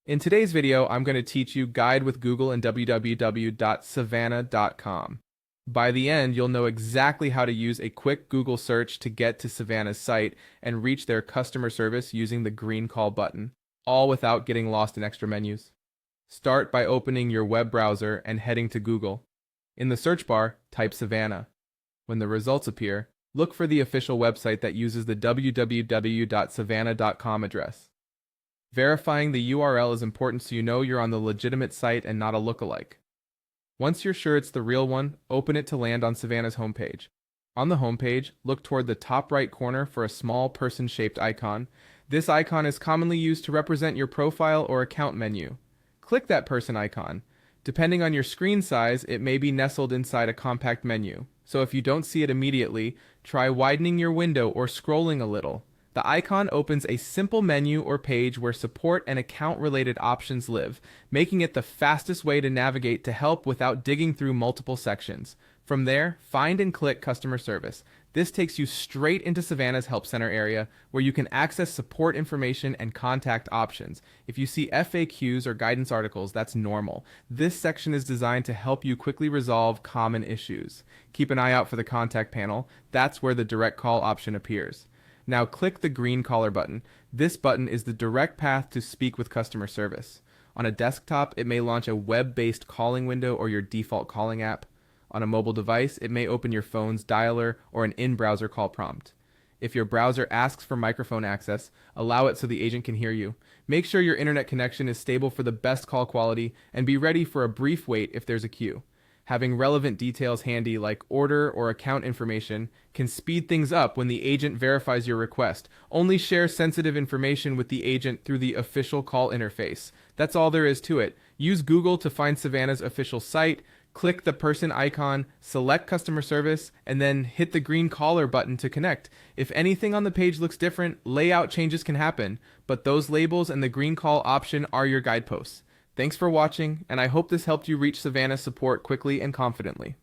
In today's video, I'm going to teach you Guide with Google and www.savana.com. By the end, you'll know exactly how to use a quick Google search to get to Savana's site and reach their customer service using the green call button, all without getting lost in extra menus. Start by opening your web browser and heading to Google. In the search bar, type Savana. When the results appear, look for the official website that uses the www.savana.com address. Verifying the URL is important so you know you're on the legitimate site and not a lookalike. Once you're sure it's the real one, open it to land on Savana's homepage. On the homepage, look toward the top right corner for a small person-shaped icon. This icon is commonly used to represent your profile or account menu. Click that person icon. Depending on your screen size, it may be nestled inside a compact menu. So if you don't see it immediately, try widening your window or scrolling a little. The icon opens a simple menu or page where support and account-related options live, making it the fastest way to navigate to help without digging through multiple sections. From there, find and click Customer Service. This takes you straight into Savana's Help Center area, where you can access support information and contact options. If you see FAQs or guidance articles, that's normal. This section is designed to help you quickly resolve common issues. Keep an eye out for the contact panel. That's where the direct call option appears. Now click the green caller button. This button is the direct path to speak with customer service. On a desktop, it may launch a web-based calling window or your default calling app. On a mobile device, it may open your phone's dialer or an in-browser call prompt. If your browser asks for microphone access, allow it so the agent can hear you. Make sure your internet connection is stable for the best call quality, and be ready for a brief wait if there's a queue. Having relevant details handy like order or account information can speed things up when the agent verifies your request. Only share sensitive information with the agent through the official call interface. That's all there is to it. Use Google to find Savana's official site, click the person icon, select customer service, and then hit the green caller button to connect. If anything on the page looks different, layout changes can happen, but those labels and the green call option are your guideposts. Thanks for watching, and I hope this helped you reach Savana's support quickly and confidently.